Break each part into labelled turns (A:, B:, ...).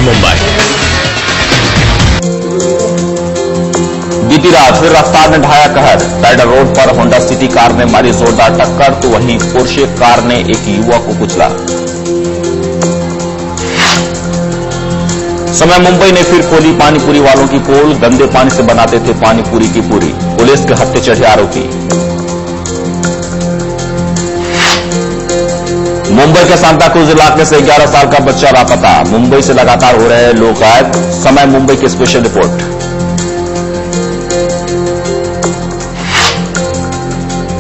A: मुंबई।
B: बीती रात फिर रफ्तार ने ढाया कहर। पैडर रोड पर होंडा सिटी कार ने मारी जोरदार टक्कर तो वहीं पोर्शे कार ने एक युवक को कुचला। समय मुंबई ने फिर खोली पानीपुरी वालों की पोल। गंदे पानी से बनाते थे पानीपुरी की पूरी। पुलिस के हत्थे चढ़े आरोपी। मुंबई के सांताक्रूज इलाके से 11 साल का बच्चा लापता। मुंबई से लगातार हो रहे लोग गायब। समय मुंबई की स्पेशल रिपोर्ट।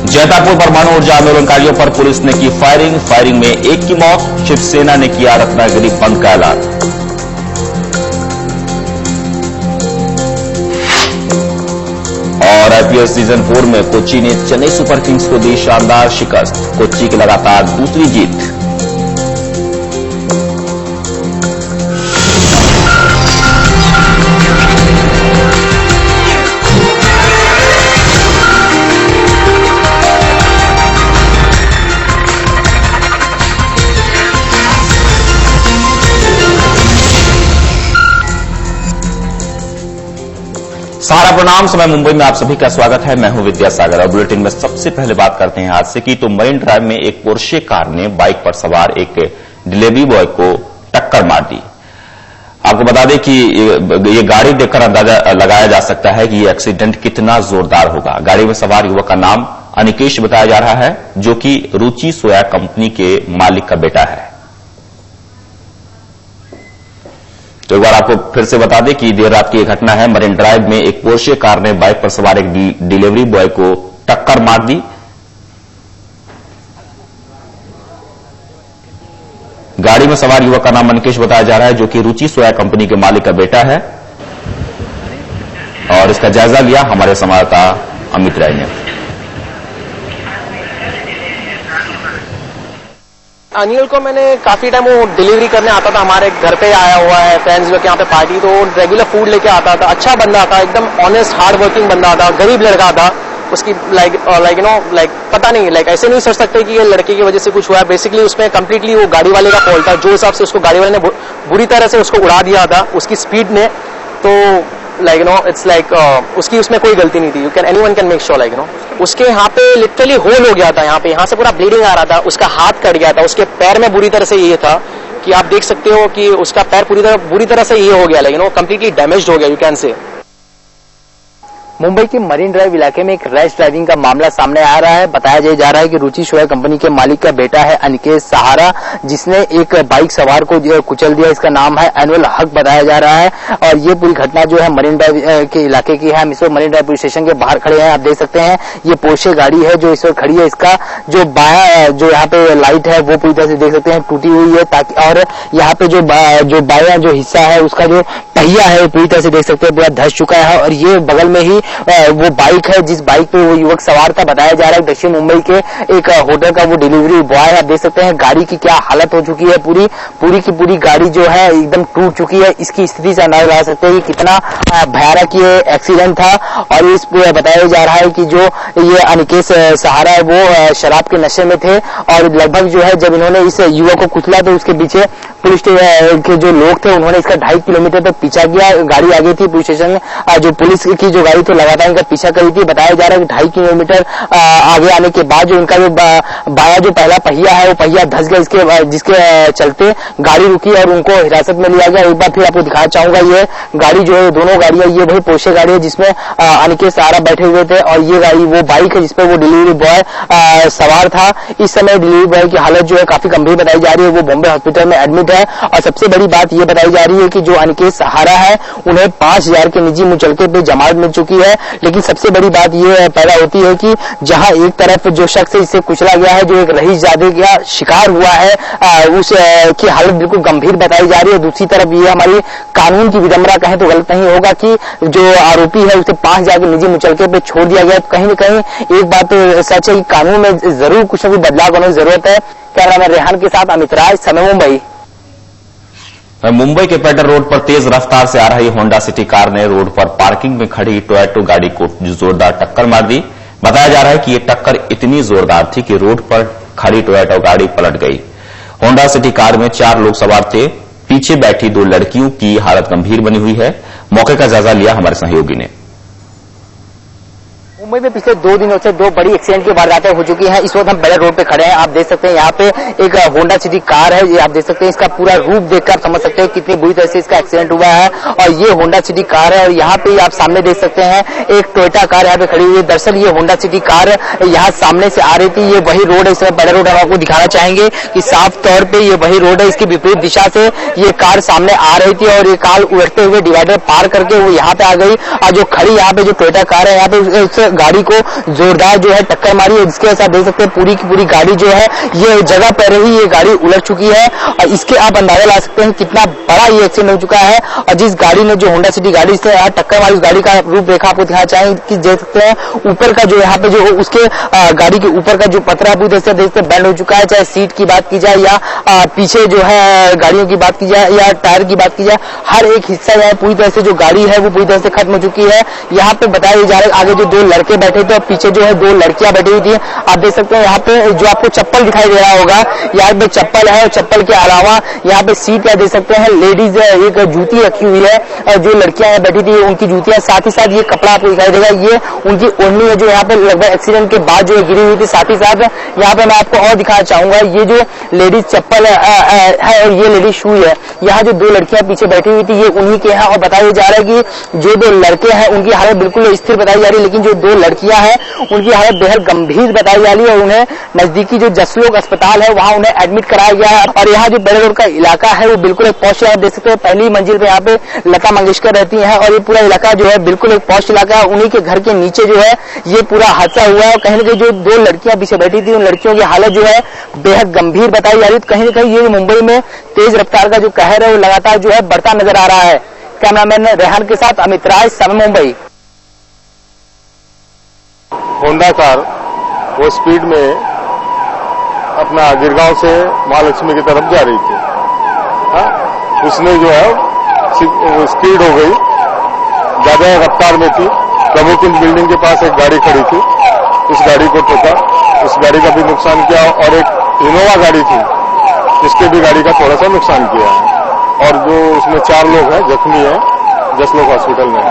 B: जैतापुर परमाणु ऊर्जा आंदोलनकारियों पर पुलिस ने की फायरिंग में एक की मौत। शिवसेना ने किया रत्नागिरी बंद का ऐलान। और आईपीएल सीजन 4 में कोच्चि ने चेन्नई सुपर किंग्स को दी शानदार शिकस्त। कोच्चि की लगातार दूसरी जीत। सहारा प्रणाम। समय मुंबई में आप सभी का स्वागत है। मैं हूं विद्यासागर और बुलेटिन में सबसे पहले बात करते हैं हादसे की। तो मरीन ड्राइव में एक पोर्शे कार ने बाइक पर सवार एक डिलीवरी बॉय को टक्कर मार दी। आपको बता दें कि ये गाड़ी देखकर अंदाजा लगाया जा सकता है कि ये एक्सीडेंट कितना जोरदार होगा। गाड़ी में सवार युवक का नाम अनिकेश बताया जा रहा है, जो कि रुचि सोया कंपनी के मालिक का बेटा है। तो एक बार आपको फिर से बता दें कि देर रात की घटना है। मरीन ड्राइव में एक पोर्शे कार ने बाइक पर सवार एक डिलीवरी बॉय को टक्कर मार दी। गाड़ी में सवार युवक का नाम अनिकेश बताया जा रहा है, जो कि रुचि सोया कंपनी के मालिक का बेटा है। और इसका जायजा लिया हमारे संवाददाता अमित राय ने।
C: अनिल को मैंने काफी टाइम वो डिलीवरी करने आता था, हमारे घर पे आया हुआ है, फ्रेंड्स लोग यहाँ पे पार्टी, तो रेगुलर फूड लेके आता था। अच्छा बंदा था, एकदम ऑनेस्ट हार्ड वर्किंग बंदा था, गरीब लड़का था। उसकी लाइक पता नहीं, ऐसे नहीं सोच सकते कि ये लड़के की वजह से कुछ हुआ है। बेसिकली उसमें कंप्लीटली वो गाड़ी वाले का फॉल्ट था। जो हिसाब से उसको गाड़ी वाले ने बुरी तरह से उसको उड़ा दिया था उसकी स्पीड ने, तो इट्स उसकी उसमें कोई गलती नहीं थी। एनीवन कैन मेक श्योर उसके यहाँ पे लिटरली होल हो गया था। यहाँ से पूरा ब्लीडिंग आ रहा था। उसका हाथ कट गया था। उसके पैर में बुरी तरह से ये था कि आप देख सकते हो कि उसका पैर बुरी तरह से ये हो गया, कंप्लीटली डैमेज हो गया, यू कैन से। मुंबई के मरीन ड्राइव इलाके में एक रैश ड्राइविंग का मामला सामने आ रहा है। बताया जा रहा है कि रुचि सोया कंपनी के मालिक का बेटा है अनिकेश सहारा, जिसने एक बाइक सवार को कुचल दिया। इसका नाम है एनुअल हक बताया जा रहा है। और ये पूरी घटना जो है मरीन ड्राइव के इलाके की है। हम इस वक्त मरीन ड्राइव पुलिस स्टेशन के बाहर खड़े हैं। आप देख सकते हैं ये पोर्शे गाड़ी है जो इस वक्त खड़ी है। इसका जो बाया जो यहाँ पे लाइट है वो पूरी तरह से देख सकते हैं टूटी हुई है, ताकि और यहाँ पे जो बाया जो हिस्सा है उसका जो पहिया है पूरी तरह से देख सकते हैं पूरा धंस चुका है। और ये बगल में ही वो बाइक है जिस बाइक पे वो युवक सवार था। बताया जा रहा है दक्षिण मुंबई के एक होटल का वो डिलीवरी बॉय है। आप देख सकते हैं गाड़ी की क्या हालत हो चुकी है। पूरी की पूरी गाड़ी जो है एकदम टूट चुकी है। इसकी स्थिति से अंदाजा लगा सकते हैं कि कितना भयानक ये एक्सीडेंट था। और इस बताया जा रहा है कि जो ये अनिकेश सहारा है वो शराब के नशे में थे। और लगभग जो है जब इन्होंने इस युवक को कुचला तो उसके पीछे पुलिस के जो लोग थे उन्होंने इसका 2.5 किलोमीटर तक पीछा किया। गाड़ी आगे थी पुलिस स्टेशन में। जो पुलिस की जो गाड़ी थी लगातार इनका पीछा करी थी। बताया जा रहा है कि 2.5 किलोमीटर आगे आने के बाद जो इनका जो बाया जो पहला पहिया है वो पहिया धंस गया, जिसके चलते गाड़ी रुकी और उनको हिरासत में लिया गया। एक बार फिर आपको दिखाना चाहूंगा, ये गाड़ी जो है दोनों गाड़ियां, ये वही पोर्शे गाड़ी है जिसमें अनिकेश सहारा बैठे हुए थे। और ये गाड़ी वो बाइक है जिसपे वो डिलीवरी बॉय सवार था। इस समय डिलीवरी बॉय की हालत जो है काफी गंभीर बताई जा रही है। वो बॉम्बे हॉस्पिटल में एडमिट है। और सबसे बड़ी बात ये बताई जा रही है कि जो अनिकेश सहारा है उन्हें 5,000 के निजी मुचलके पे जमानत मिल चुकी है। लेकिन सबसे बड़ी बात ये पैदा होती है कि जहां एक तरफ जो शख्स इसे कुचला गया है, जो एक रईसजादे का शिकार हुआ है, उस की हालत बिल्कुल गंभीर बताई जा रही है। दूसरी तरफ ये हमारी कानून की विडंबना कहें तो गलत नहीं होगा कि जो आरोपी है उसे 5,000 के निजी मुचलके पे छोड़ दिया गया। कहीं न कहीं एक बात तो सच है कि कानून में जरूर कुछ न कुछ बदलाव करने की जरूरत है। कैमरामैन रेहान के साथ अमित राय, समय मुंबई।
B: मुंबई के पेडर रोड पर तेज रफ्तार से आ रही होंडा सिटी कार ने रोड पर पार्किंग में खड़ी टोयोटा गाड़ी को जोरदार टक्कर मार दी। बताया जा रहा है कि ये टक्कर इतनी जोरदार थी कि रोड पर खड़ी टोयोटा गाड़ी पलट गई। होंडा सिटी कार में 4 लोग सवार थे। पीछे बैठी 2 लड़कियों की हालत गंभीर बनी हुई है। मौके का जायजा लिया हमारे सहयोगी ने।
C: मुंबई में पिछले 2 दिनों से 2 बड़ी एक्सीडेंट की वारदातें हो चुकी हैं। इस वक्त हम बेला रोड पे खड़े हैं। आप देख सकते हैं यहाँ पे एक होंडा सिटी कार है। ये आप देख सकते हैं, इसका पूरा रूप देखकर आप समझ सकते हैं कितनी बुरी तरह से इसका एक्सीडेंट हुआ है। और ये होंडा सिटी कार है और यहाँ पे आप सामने देख सकते हैं एक टोयोटा कार यहाँ पे खड़ी हुई है। दरअसल ये होंडा सिटी कार यहाँ सामने से आ रही थी। ये वही रोड है, इस बेला रोड हम आपको दिखाना चाहेंगे कि साफ तौर पर ये वही रोड है। इसकी विपरीत दिशा से ये कार सामने आ रही थी और ये कार उड़ते हुए डिवाइडर पार करके वो यहाँ पे आ गई। और जो खड़ी यहाँ पे जो टोयोटा कार है, यहाँ पे उस गाड़ी को जोरदार जो है टक्कर मारी है, जिसके साथ देख सकते हैं पूरी की पूरी गाड़ी जो है ये जगह पर ही ये गाड़ी उलट चुकी है। और इसके आप अंदाजा ला सकते हैं कितना बड़ा ये एक्सीडेंट हो चुका है। और जिस गाड़ी ने जो होंडा सिटी गाड़ी से टक्कर मारी, उस गाड़ी का रूपरेखा आपको दिखाना चाहेंगे कि देख सकते हैं ऊपर का जो यहाँ पे जो उसके गाड़ी के ऊपर का जो पतरा पूरी तरह से बैंड हो चुका है। चाहे सीट की बात की जाए या पीछे जो है गाड़ियों की बात की जाए या टायर की बात की जाए, हर एक हिस्सा जो है पूरी तरह से जो गाड़ी है वो पूरी तरह से खत्म हो चुकी है। यहाँ पे बताया जा रहा है आगे जो 2 लड़के बैठे थे और पीछे जो है 2 लड़कियां बैठी हुई थी। आप देख सकते हैं यहाँ पे जो आपको चप्पल दिखाई दे रहा होगा, यहाँ पे चप्पल है और चप्पल के अलावा यहाँ पे सीट है, देख सकते हैं लेडीज एक जूती रखी हुई है और जो लड़कियां यहाँ बैठी थी उनकी जूतियां, साथ ही साथ ये कपड़ा आपको दिखाई देगा, ये उनकी ओढ़नी है जो यहाँ पे लगभग एक्सीडेंट के बाद जो गिरी हुई थी। साथ ही साथ यहाँ पे मैं आपको और दिखाना चाहूंगा, ये जो लेडीज चप्पल है और ये लेडीज शू है, यहाँ जो 2 लड़कियां पीछे बैठी हुई थी ये उन्हीं के हैं। और बताया जा रहा है कि जो 2 लड़के हैं उनकी हालत बिल्कुल स्थिर बताई जा रही है, लेकिन जो 2 लड़कियां हैं उनकी हालत बेहद गंभीर बताई जा रही है और उन्हें नजदीकी जो जसलोक अस्पताल है वहां उन्हें एडमिट कराया गया है। और यहाँ जो बेला रोड का इलाका है वो बिल्कुल एक पॉश इलाका, देख सकते हैं पहली मंजिल पे यहाँ पे लता मंगेशकर रहती हैं और ये पूरा इलाका जो है बिल्कुल एक पॉश इलाका है। उन्हीं के घर के नीचे जो है ये पूरा हादसा हुआ है और कहीं न कहीं जो 2 लड़कियां पीछे बैठी थी उन लड़कियों की हालत जो है बेहद गंभीर बताई जा रही है। कहीं न कहीं ये मुंबई में तेज रफ्तार का जो कहर है वो लगातार जो है बढ़ता नजर आ रहा है। कैमरामैन रेहान के साथ अमित राय, समय मुंबई।
A: होंडा कार वो स्पीड में अपना गिरगांव से महालक्ष्मी की तरफ जा रही थी। उसने जो है स्पीड हो गई, ज्यादा रफ्तार में थी। प्रमुखकुंज बिल्डिंग के पास एक गाड़ी खड़ी थी, उस गाड़ी को ठोका, उस गाड़ी का भी नुकसान किया और एक इनोवा गाड़ी थी जिसके भी गाड़ी का थोड़ा सा नुकसान किया है। और जो उसमें 4 लोग हैं जख्मी है, जसलोक हॉस्पिटल में।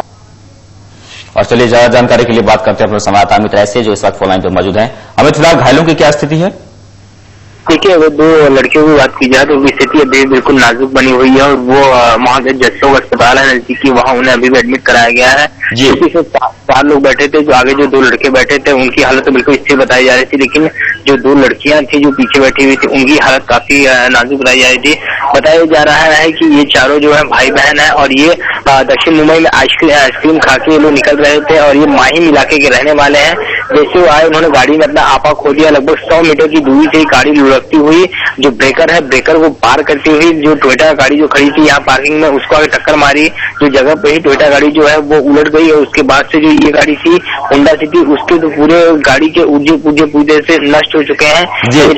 B: और चलिए ज्यादा जानकारी के लिए बात करते हैं अपने संवाददाता अमित राय से जो इस वक्त फोन लाइन पर मौजूद हैं। अमित, फिलहाल घायलों की क्या स्थिति है?
D: देखिए, अगर 2 लड़कियों की बात की जाए तो उनकी स्थिति अभी बिल्कुल नाजुक बनी हुई है और वो वहां के जसलोक अस्पताल है नजदीकी, वहां उन्हें अभी भी एडमिट कराया गया है। जिसमें 4 लोग बैठे थे, जो आगे जो 2 लड़के बैठे थे उनकी हालत तो बिल्कुल स्थिर बताई जा रही थी, लेकिन जो 2 लड़कियां थी जो पीछे बैठी हुई थी उनकी हालत काफी नाजुक बताई जा रही थी। बताया जा रहा है कि ये चारों जो है भाई बहन है और ये दक्षिण मुंबई में आइसक्रीम खा के लोग निकल रहे थे और ये माहिम इलाके के रहने वाले हैं। जैसे वो आए उन्होंने गाड़ी में अपना आपा खो दिया। लगभग 100 मीटर की दूरी से गाड़ी लुढ़कती हुई जो ब्रेकर है, ब्रेकर को पार करती हुई जो टोयोटा गाड़ी जो खड़ी थी यहाँ पार्किंग में, उसको आगे टक्कर मारी। जो जगह पे ही टोयोटा गाड़ी जो है वो उलट गई और उसके बाद से जो ये गाड़ी थी होंडा सिटी, उसके तो पूरे गाड़ी के ऊर्जे पूरे पूरी तरह से नष्ट हो चुके हैं।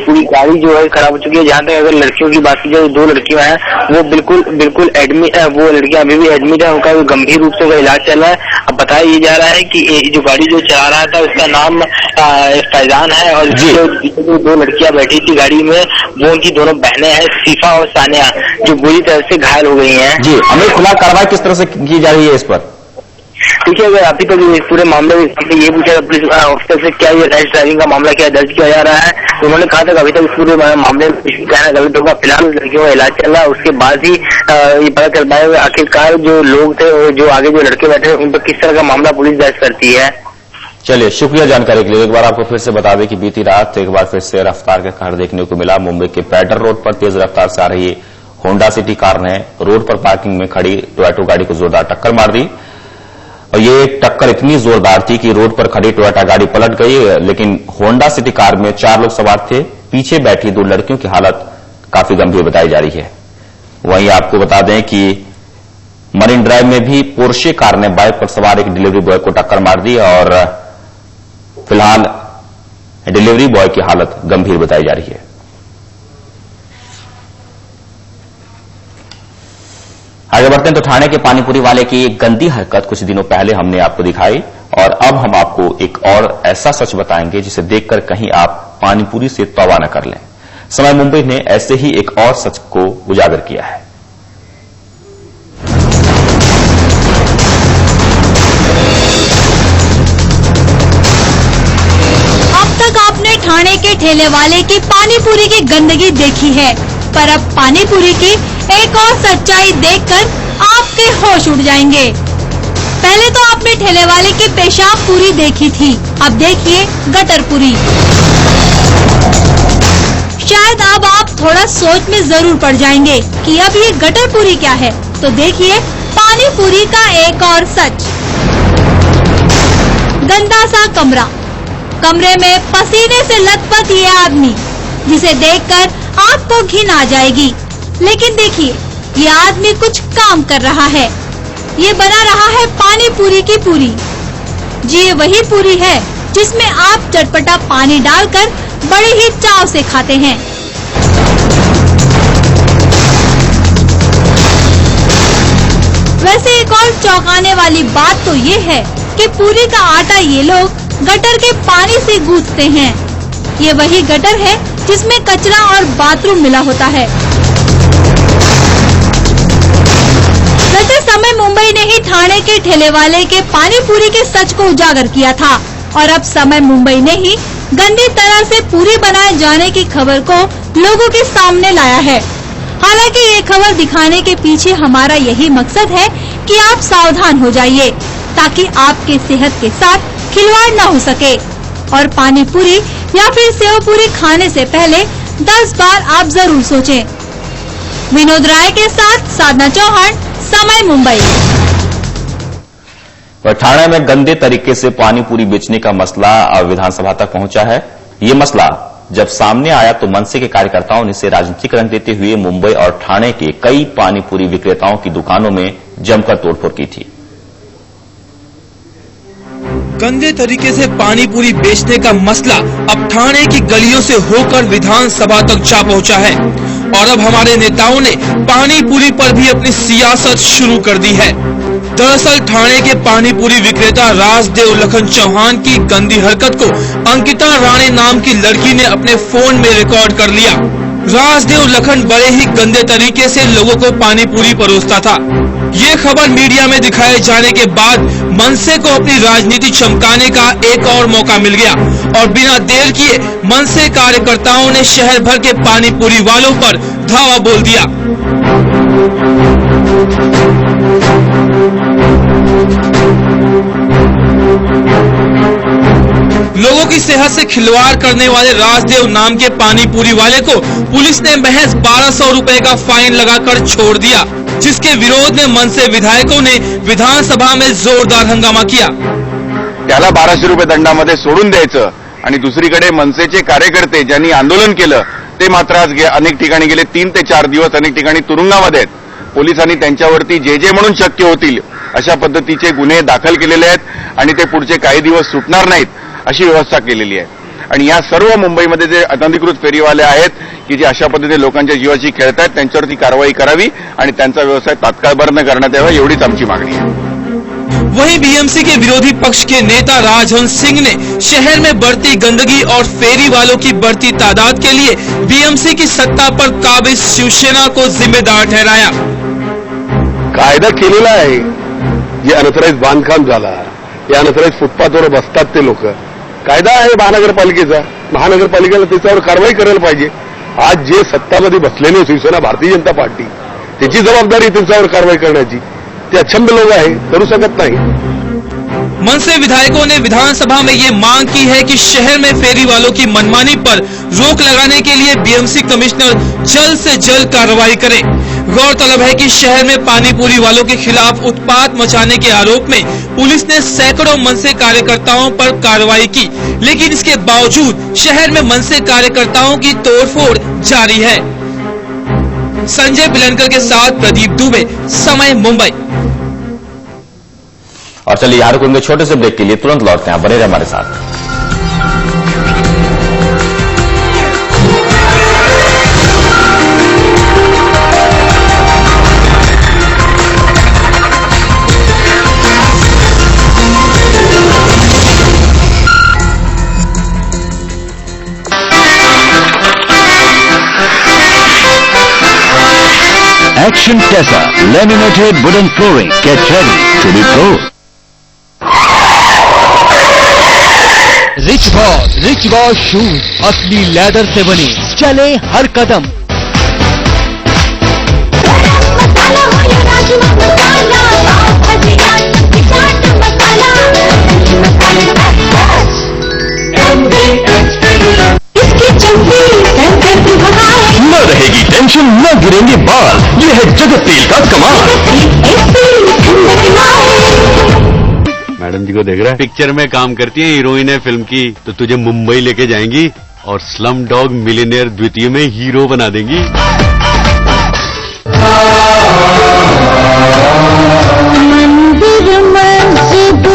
D: पूरी गाड़ी जो है खराब हो चुकी है। जहां तक अगर लड़कियों की बात की जाए, 2 लड़कियां हैं वो बिल्कुल एडमिट है, वो लड़कियां अभी भी एडमिट है, उनका गंभीर रूप से इलाज चल रहा है। अब बताया ये जा रहा है कि जो गाड़ी जो चला रहा था उसका नाम फैजान है और जो 2 लड़कियां बैठी थी गाड़ी में वो उनकी दोनों बहनें हैं, सीफा और सानिया, जो बुरी तरह से घायल हो गई हैं।
B: जी, हमें फिलहाल कार्रवाई किस तरह से की जा रही है इस पर?
D: देखिए, अगर अभी तक इस पूरे मामले में ये पूछा पुलिस ऑफिसर से क्या ये रैश ड्राइविंग का मामला क्या दर्ज किया जा रहा है, तो उन्होंने कहा था कि अभी तक इस पूरे मामले में कुछ भी कहना गलत होगा। फिलहाल लड़कियों का इलाज चल रहा है, उसके बाद ही ये पता चल पाएगा आखिरकार जो लोग थे और जो आगे जो लड़के बैठे उन पर किस तरह का मामला पुलिस दर्ज करती है।
B: चलिए, शुक्रिया जानकारी के लिए। एक बार आपको फिर से बता दें कि बीती रात एक बार फिर से रफ्तार का कहर देखने को मिला। मुंबई के पैडर रोड पर तेज रफ्तार से आ रही होंडा सिटी कार ने रोड पर पार्किंग में खड़ी टोयोटा गाड़ी को जोरदार टक्कर मार दी और ये टक्कर इतनी जोरदार थी कि रोड पर खड़ी टोयोटा गाड़ी पलट गई। लेकिन होंडा सिटी कार में 4 लोग सवार थे, पीछे बैठी 2 लड़कियों की हालत काफी गंभीर बताई जा रही है। वहीं आपको बता दें कि मरीन ड्राइव में भी पोर्शे कार ने बाइक पर सवार एक डिलीवरी बॉय को टक्कर मार दी और फिलहाल डिलीवरी बॉय की हालत गंभीर बताई जा रही है। आगे बढ़ते हैं तो ठाणे के पानीपुरी वाले की एक गंदी हरकत कुछ दिनों पहले हमने आपको दिखाई और अब हम आपको एक और ऐसा सच बताएंगे जिसे देखकर कहीं आप पानीपुरी से तौबा न कर लें। समय मुंबई ने ऐसे ही एक और सच को उजागर किया है।
E: ठाणे के ठेले वाले की पानी पूरी की गंदगी देखी है, पर अब पानी पूरी की एक और सच्चाई देखकर आपके होश उड़ जाएंगे। पहले तो आपने ठेले वाले की पेशाब पूरी देखी थी, अब देखिए गटर पूरी। शायद अब आप थोड़ा सोच में जरूर पड़ जाएंगे कि अब ये गटर पूरी क्या है, तो देखिए पानी पूरी का एक और सच। गंदा सा कमरा, कमरे में पसीने से लथपथ ये आदमी, जिसे देखकर आपको घिन आ जाएगी। लेकिन देखिए, ये आदमी कुछ काम कर रहा है, ये बना रहा है पानी पूरी की पूरी। जी, ये वही पूरी है जिसमें आप चटपटा पानी डालकर बड़े ही चाव से खाते हैं। वैसे एक और चौंकाने वाली बात तो ये है कि पूरी का आटा ये लोग गटर के पानी से गूंथते हैं। ये वही गटर है जिसमें कचरा और बाथरूम मिला होता है। वैसे समय मुंबई ने ही ठाणे के ठेले वाले के पानी पूरी के सच को उजागर किया था, और अब समय मुंबई ने ही गंदी तरह से पूरी बनाए जाने की खबर को लोगों के सामने लाया है। हालांकि ये खबर दिखाने के पीछे हमारा यही मकसद है कि आप सावधान हो जाइए, ताकि आपके सेहत के साथ खिलवाड़ न हो सके। और पानी पूरी या फिर सेव पूरी खाने से पहले 10 बार आप जरूर सोचें। विनोद राय के साथ साधना चौहान, समय मुंबई।
B: ठाणे में गंदे तरीके से पानी पूरी बेचने का मसला विधानसभा तक पहुंचा है। ये मसला जब सामने आया तो मनसे के कार्यकर्ताओं ने इसे राजनीतिक रंग देते हुए मुंबई और ठाणे के कई पानी पूरी विक्रेताओं की दुकानों में जमकर तोड़फोड़ की थी।
F: गंदे तरीके से पानी पूरी बेचने का मसला अब ठाणे की गलियों से होकर विधानसभा तक जा पहुंचा है, और अब हमारे नेताओं ने पानी पूरी पर भी अपनी सियासत शुरू कर दी है। दरअसल ठाणे के पानी पूरी विक्रेता राजदेव लखन चौहान की गंदी हरकत को अंकिता राणे नाम की लड़की ने अपने फोन में रिकॉर्ड कर लिया। राजदेव लखन बड़े ही गंदे तरीके से लोगों को पानी पूरी परोसता था। ये खबर मीडिया में दिखाए जाने के बाद मनसे को अपनी राजनीति चमकाने का एक और मौका मिल गया, और बिना देर किए मनसे कार्यकर्ताओं ने शहर भर के पानी पूरी वालों पर धावा बोल दिया। लोगों की सेहत से खिलवाड़ करने वाले राजदेव नाम के पानी पूरी वाले को पुलिस ने महज 1200 रुपए का फाइन लगाकर छोड़ दिया, जिसके विरोध में मनसे विधायकों ने विधानसभा में जोरदार हंगामा किया।
G: त्याला 1200 रुपये दंडामध्ये सोडून द्यायचं आणि दुसरीकडे मनसेचे कार्यकर्ते ज्यांनी आंदोलन केलं ते मात्र आज अनेक ठिकाणी गेले 3 ते 4 दिवस अनेक ठिकाणी तुरुंगामध्ये आहेत। पोलिसांनी त्यांच्यावरती जे म्हणून शक्य होतील अशा पद्धतीचे गुन्हे दाखल केलेले आहेत आणि ते पुढचे काही दिवस सुटणार नाहीत अशी व्यवस्था केलेली आहे। आणि या सर्व मुंबईमध्ये जे अनधिकृत फेरीवाले आहेत की जे अशा पद्धतीने लोकांच्या जीवाशी खेळत आहेत त्यांच्यावरती कारवाई करावी आणि त्यांचा व्यवसाय तात्काळ बंद करण्यात यावा, एवढीच आमची मागणी आहे।
F: वहीं बीएमसी के विरोधी पक्ष के नेता राजहंस सिंह ने शहर में बढ़ती गंदगी और फेरी वालों की बढ़ती तादाद के लिए बीएमसी की सत्ता पर काबिज शिवसेना को जिम्मेदार ठहराया।
A: कायदा केलेला आहे, जे अनथराईज बांधकाम झाला, या अनथराईज फुटपाथवर बसतात ते लोक, कायदा आहे महानगरपालिकेचा, महानगरपालिकेला त्याच्यावर कारवाई करायला पाहिजे। आज जे सत्तामध्ये बसलेले शिवसेना भारतीय जनता पार्टी, त्याची जबाबदारी त्यांच्यावर कारवाई करण्याची, ते अक्षम लोग आहे, करू शकत नाही।
F: मनसे विधायकों ने विधानसभा में ये मांग की है कि शहर में फेरी वालों की मनमानी पर रोक लगाने के लिए बीएमसी कमिश्नर जल्द से जल्द कार्रवाई करे। गौरतलब है कि शहर में पानी पूरी वालों के खिलाफ उत्पात मचाने के आरोप में पुलिस ने सैकड़ों मनसे कार्यकर्ताओं पर कार्रवाई की, लेकिन इसके बावजूद शहर में मनसे कार्यकर्ताओं की तोड़फोड़ जारी है। संजय बिलनकर के साथ प्रदीप दुबे, समय मुंबई।
B: और चलिए यहाँ रुकेंगे छोटे से ब्रेक के लिए, तुरंत लौटते हैं, बने रहे हमारे साथ।
H: Action Tessa laminated wooden flooring. Get ready to be pro.
I: Rich boss shoes असली लेदर से बने, चले हर कदम।
H: न रहेगी टेंशन, न गिरेंगे बाल, ये है जगत तेल का कमाल।
J: मैडम जी को देख रहा है, पिक्चर में काम करती है, हीरोइन है फिल्म की, तो तुझे मुंबई लेके जाएंगी और स्लम डॉग मिलियनेयर द्वितीय में हीरो बना देंगी।
K: मंदिर मस्जिद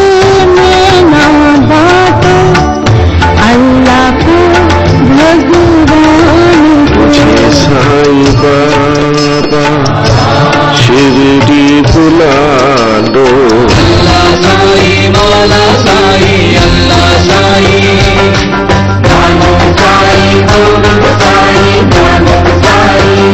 K: में ना बाटो, अल्लाह को भगवान
A: मुझे साईं बाबा शिरडी बुला दो।
I: अल्लाह साईं, मौला साईं, अल्लाह साईं, जानो साईं, गोविंद साईं, जानो साईं।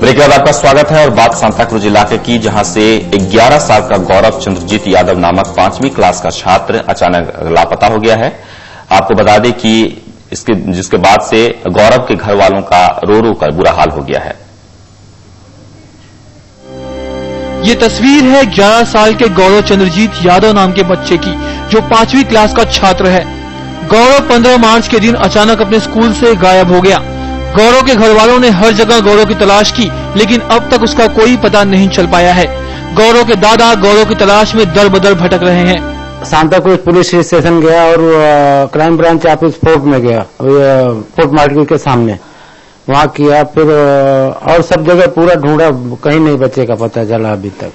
B: ब्रेक के बाद आपका स्वागत है और बात सांताक्रूज इलाके की, जहां से 11 साल का गौरव चंद्रजीत यादव नामक 5वीं क्लास का छात्र अचानक लापता हो गया है। आपको बता दें कि जिसके बाद से गौरव के घर वालों का रो रो कर बुरा हाल हो गया है।
F: ये तस्वीर है 11 साल के गौरव चंद्रजीत यादव नाम के बच्चे की, जो 5वीं क्लास का छात्र है। गौरव 15 मार्च के दिन अचानक अपने स्कूल से गायब हो गया। गौरव के घर वालों ने हर जगह गौरव की तलाश की, लेकिन अब तक उसका कोई पता नहीं चल पाया है। गौरव के दादा गौरव की तलाश में दर बदर भटक रहे हैं।
L: सांताक्रूज पुलिस स्टेशन गया और क्राइम ब्रांच ऑफिस फोर्ट में गया, फोर्ट मार्केट के सामने वहां किया, फिर और सब जगह पूरा ढूंढा, कहीं नहीं बच्चे का पता चला अभी तक।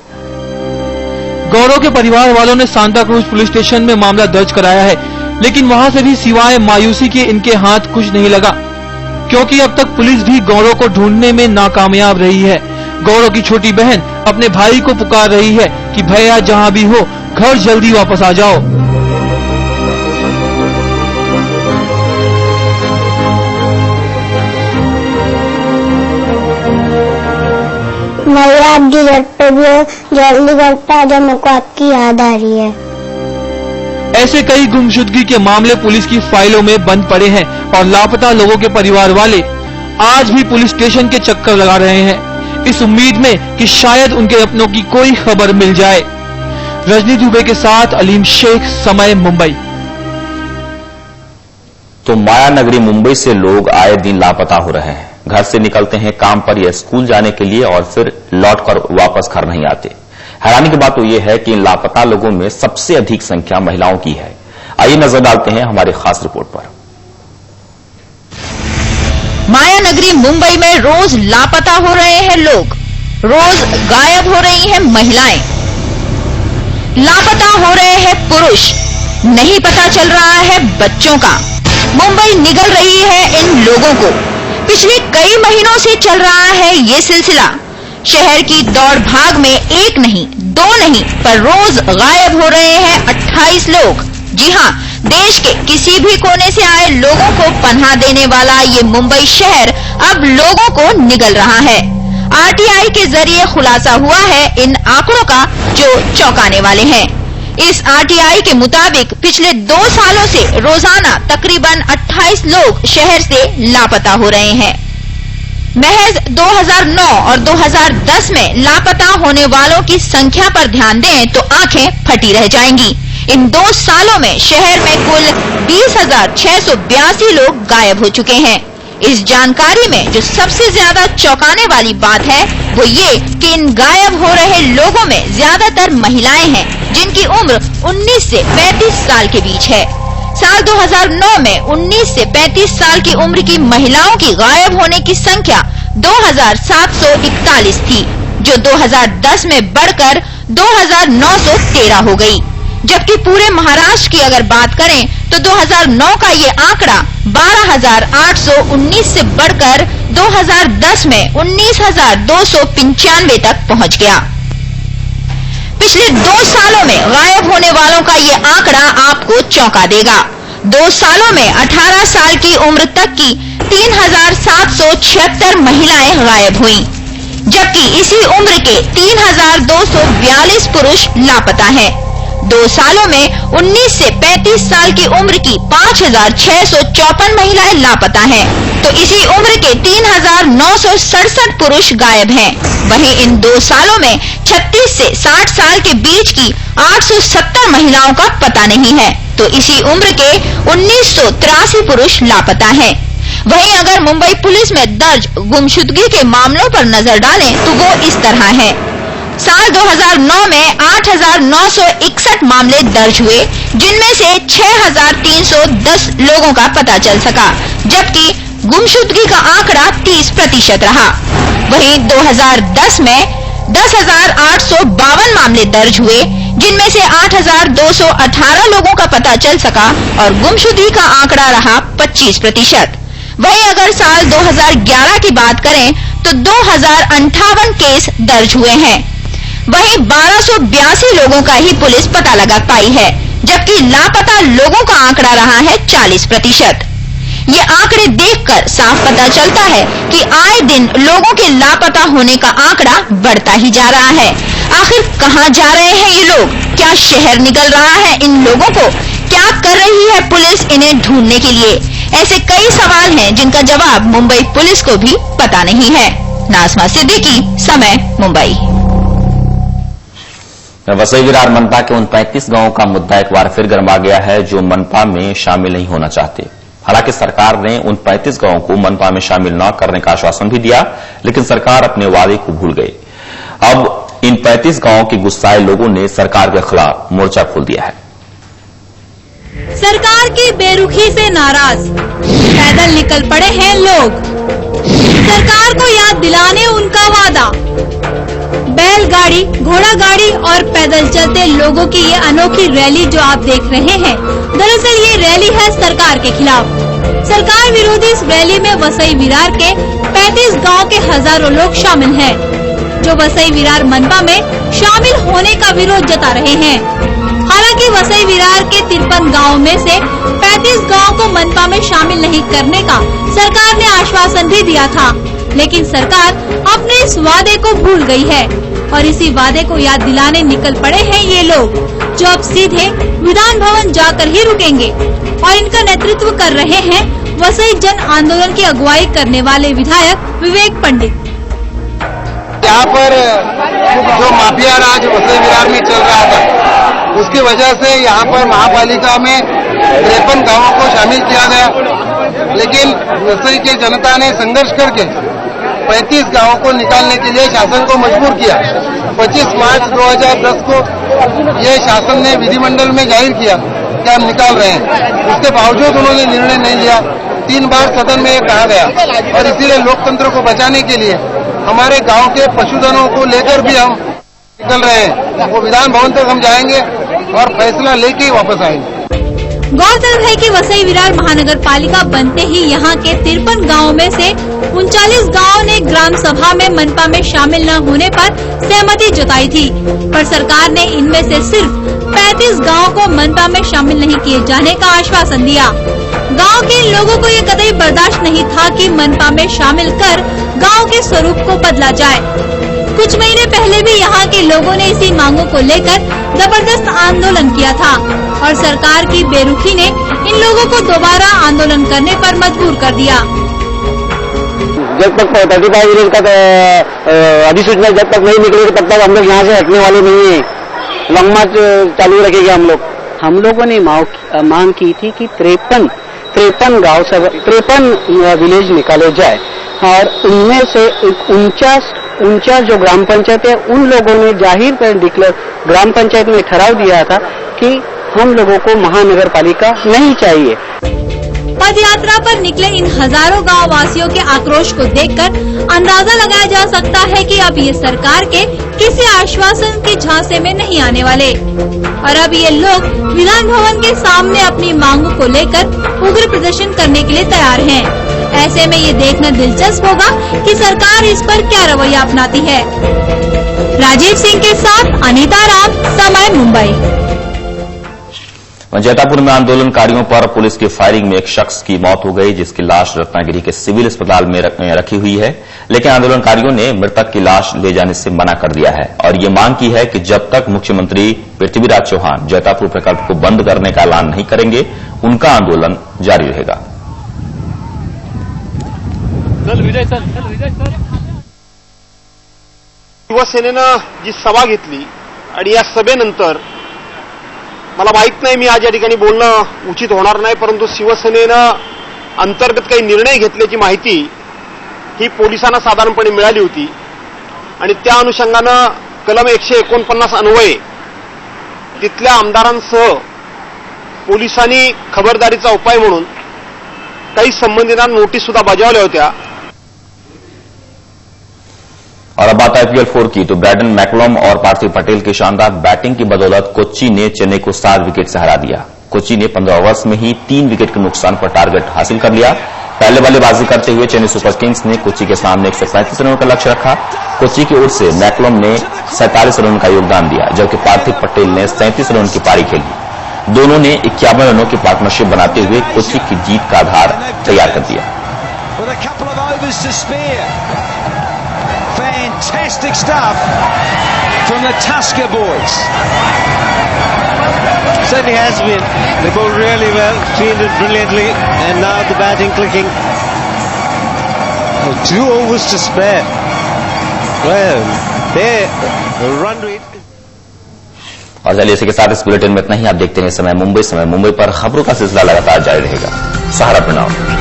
F: गौरव के परिवार वालों ने सांताक्रूज पुलिस स्टेशन में मामला दर्ज कराया है, लेकिन वहां से भी सिवाय मायूसी के इनके हाथ कुछ नहीं लगा, क्योंकि अब तक पुलिस भी गौरव को ढूंढने में नाकामयाब रही है। गौरव की छोटी बहन अपने भाई को पुकार रही है कि भैया जहां भी हो घर जल्दी वापस आ जाओ।
K: भैया आपकी घर पे भी हो, जल्दी घर पे आ जाओ, मेरे को आपकी याद आ रही है।
F: ऐसे कई गुमशुदगी के मामले पुलिस की फाइलों में बंद पड़े हैं और लापता लोगों के परिवार वाले आज भी पुलिस स्टेशन के चक्कर लगा रहे हैं, इस उम्मीद में कि शायद उनके अपनों की कोई खबर मिल जाए। रजनी दुबे के साथ अलीम शेख, समय मुंबई।
B: तो माया नगरी मुंबई से लोग आए दिन लापता हो रहे हैं। घर से निकलते हैं काम पर या स्कूल जाने के लिए और फिर लौटकर वापस घर नहीं आते। हैरानी की बात तो यह है कि इन लापता लोगों में सबसे अधिक संख्या महिलाओं की है। आइए नजर डालते हैं हमारी खास रिपोर्ट पर।
M: माया नगरी मुंबई में रोज लापता हो रहे हैं लोग, रोज गायब हो रही हैं महिलाएं, लापता हो रहे हैं पुरुष, नहीं पता चल रहा है बच्चों का। मुंबई निगल रही है इन लोगों को। पिछले कई महीनों से चल रहा है ये सिलसिला। शहर की दौड़ भाग में एक नहीं, दो नहीं, पर रोज गायब हो रहे हैं 28 लोग। जी हां, देश के किसी भी कोने से आए लोगों को पनाह देने वाला ये मुंबई शहर अब लोगों को निगल रहा है। आरटीआई के जरिए खुलासा हुआ है इन आंकड़ों का, जो चौंकाने वाले हैं। इस आरटीआई के मुताबिक पिछले 2 सालों से रोजाना तकरीबन 28 लोग शहर से लापता हो रहे हैं। महज 2009 और 2010 में लापता होने वालों की संख्या पर ध्यान दें तो आंखें फटी रह जाएंगी। इन 2 सालों में शहर में कुल 20,682 लोग गायब हो चुके हैं। इस जानकारी में जो सबसे ज्यादा चौंकाने वाली बात है वो ये कि इन गायब हो रहे लोगों में ज्यादातर महिलाएं हैं, जिनकी उम्र 19 से 35 साल के बीच है। साल 2009 में 19 से 35 साल की उम्र की महिलाओं की गायब होने की संख्या 2,741 थी, जो 2010 में बढ़कर 2,913 हो गई। जबकि पूरे महाराष्ट्र की अगर बात करें तो 2009 का ये आंकड़ा 12,819 से बढ़कर 2010 में 19,295 तक पहुंच गया। पिछले 2 सालों में गायब होने वालों का ये आंकड़ा आपको चौंका देगा। 2 सालों में 18 साल की उम्र तक की 3,776 महिलाएं गायब हुईं, जबकि इसी उम्र के 3,242 पुरुष लापता हैं। 2 सालों में 19 से 35 साल की उम्र की 5,654 महिलाएं लापता हैं, तो इसी उम्र के 3,967 पुरुष गायब हैं। वहीं इन 2 सालों में 36 से 60 साल के बीच की 870 महिलाओं का पता नहीं है, तो इसी उम्र के 1983 पुरुष लापता हैं। वहीं अगर मुंबई पुलिस में दर्ज गुमशुदगी के मामलों पर नजर डालें तो वो इस तरह हैं। साल 2009 में 8,961 मामले दर्ज हुए, जिनमें से 6,310 लोगों का पता चल सका, जबकि गुमशुदगी का आंकड़ा 30% रहा। वहीं 2010 में 10,852 मामले दर्ज हुए, जिनमें से 8,218 लोगों का पता चल सका और गुमशुदगी का आंकड़ा रहा 25%। वहीं अगर साल 2011 की बात करें तो 2,058 केस दर्ज हुए हैं। वहीं 1,282 लोगों का ही पुलिस पता लगा पाई है, जबकि लापता लोगों का आंकड़ा रहा है 40%। ये आंकड़े देखकर साफ पता चलता है कि आए दिन लोगों के लापता होने का आंकड़ा बढ़ता ही जा रहा है। आखिर कहां जा रहे हैं ये लोग? क्या शहर निकल रहा है इन लोगों को? क्या कर रही है पुलिस इन्हें ढूंढने के लिए? ऐसे कई सवाल हैं जिनका जवाब मुंबई पुलिस को भी पता नहीं है। नाज़मा सिद्दीकी, समय, मुंबई।
B: वसई विरार मनपा के उन 35 गांवों का मुद्दा एक बार फिर गरमा गया है जो मनपा में शामिल नहीं होना चाहते। हालांकि सरकार ने उन 35 गांवों को मनपा में शामिल न करने का आश्वासन भी दिया, लेकिन सरकार अपने वादे को भूल गई। अब इन 35 गांवों के गुस्साए लोगों ने सरकार के खिलाफ मोर्चा खोल दिया है।
E: सरकार की बेरुखी से नाराज पैदल निकल पड़े हैं लोग। सरकार को याद दिलाने उनका वादा। बैलगाड़ी, घोड़ा गाड़ी और पैदल चलते लोगों की ये अनोखी रैली जो आप देख रहे हैं, दरअसल ये रैली है सरकार के खिलाफ। सरकार विरोधी इस रैली में वसई विरार के 35 गांव के हजारों लोग शामिल हैं, जो वसई विरार मनपा में शामिल होने का विरोध जता रहे हैं। हालांकि वसई विरार के 53 गाँव में से 35 गाँव को मनपा में शामिल नहीं करने का सरकार ने आश्वासन भी दिया था, लेकिन सरकार अपने इस वादे को भूल गई है और इसी वादे को याद दिलाने निकल पड़े हैं ये लोग, जो अब सीधे विधान भवन जाकर ही रुकेंगे। और इनका नेतृत्व कर रहे हैं वसई जन आंदोलन की अगुवाई करने वाले विधायक विवेक पंडित।
N: यहाँ पर जो माफिया राज वसई विरार में चल रहा था, उसकी वजह से यहाँ पर महापालिका में 53 गांवों को शामिल किया गया, लेकिन वसई की जनता ने संघर्ष करके 35 गांवों को निकालने के लिए शासन को मजबूर किया। 25 मार्च 2010 को ये शासन ने विधिमंडल में जाहिर किया कि हम निकाल रहे हैं। उसके बावजूद उन्होंने निर्णय नहीं लिया। 3 बार सदन में ये कहा गया और इसीलिए लोकतंत्र को बचाने के लिए हमारे गांव के पशुधनों को लेकर भी हम निकल रहे हैं। वो विधान भवन तक हम जाएंगे और फैसला लेके ही वापस आएंगे।
E: गौरतलब है कि वसई विरार महानगर पालिका बनते ही यहाँ के 53 गाँवों में से 39 गाँव ने ग्राम सभा में मनपा में शामिल न होने पर सहमति जताई थी, पर सरकार ने इनमें से सिर्फ 35 गाँव को मनपा में शामिल नहीं किए जाने का आश्वासन दिया। गाँव के लोगों को ये कतई बर्दाश्त नहीं था कि मनपा में शामिल कर गाँव के स्वरूप को बदला जाए। कुछ महीने पहले भी यहाँ के लोगों ने इसी मांगों को लेकर जबरदस्त आंदोलन किया था और सरकार की बेरुखी ने इन लोगों को दोबारा आंदोलन करने पर मजबूर कर दिया।
O: जब तक 35 विलेज का अधिसूचना जब तक नहीं निकलेगी तब तक हम लोग यहाँ से हटने वाले नहीं है। लॉन्ग मार्च चालू रखेंगे हम लोग।
P: हम लोगों ने मांग की थी कि 53 गाँव से 53 विलेज निकाले जाए और उनमें से 49 जो ग्राम पंचायत है उन लोगों ने जाहिर कर डिक्लेयर ग्राम पंचायत में ठहराव दिया था कि हम लोगों को महानगर पालिका नहीं चाहिए।
E: पद यात्रा पर निकले इन हजारों गांव वासियों के आक्रोश को देखकर अंदाजा लगाया जा सकता है कि अब ये सरकार के किसी आश्वासन के झांसे में नहीं आने वाले। और अब ये लोग विधान भवन के सामने अपनी मांगों को लेकर उग्र प्रदर्शन करने के लिए तैयार हैं। ऐसे में ये देखना दिलचस्प होगा कि सरकार इस पर क्या रवैया अपनाती है। राजीव सिंह के साथ अनीता राम, समय मुंबई।
B: जैतापुर में आंदोलनकारियों पर पुलिस की फायरिंग में एक शख्स की मौत हो गई, जिसकी लाश रत्नागिरी के सिविल अस्पताल में रखी हुई है। लेकिन आंदोलनकारियों ने मृतक की लाश ले जाने से मना कर दिया है और ये मांग की है कि जब तक मुख्यमंत्री पृथ्वीराज चौहान जैतापुर प्रकल्प को बंद करने का ऐलान नहीं करेंगे, उनका आंदोलन जारी रहेगा।
Q: शिवसेनेनं जी सभा घेतली आणि या सभेनंतर मला माहित नाही, मी आज या ठिकाणी बोलणं उचित होणार नाही, परंतु शिवसेनेनं अंतर्गत काही निर्णय घेतल्याची माहिती ही पोलिसांना साधारणपणे मिळाली होती आणि त्या अनुषंगानं कलम 149 अन्वये तिथल्या आमदारांसह पोलिसांनी खबरदारीचा उपाय म्हणून काही संबंधितांना नोटीस सुद्धा बजावल्या होत्या।
B: और अब बात IPL 4 की, तो ब्रैडन मैकलम और पार्थिव पटेल की शानदार बैटिंग की बदौलत कोच्चि ने चेन्नई को 7 विकेट से हरा दिया। कोच्चि ने 15 ओवर्स में ही 3 विकेट के नुकसान पर टारगेट हासिल कर लिया। पहले बल्लेबाजी करते हुए चेन्नई सुपर किंग्स ने कोच्चि के सामने 135 रनों का लक्ष्य रखा। कोच्चि की ओर से मैकलम ने 47 रनों का योगदान दिया, जबकि पार्थिव पटेल ने 37 रनों की पारी खेली। दोनों ने 51 रनों की पार्टनरशिप बनाते हुए कोच्चि की जीत का आधार तैयार कर दिया।
R: Fantastic stuff from the Tusker boys. Certainly has been. They bowled really well, fielded brilliantly, and now the batting clicking. 2 overs to spare. Well, their run rate.
B: और चलिए इसी के साथ इस बुलेटिन में इतना ही। आप देखते हैं समय मुंबई पर खबरों का सिलसिला लगातार जारी रहेगा। सहारा प्रणाम।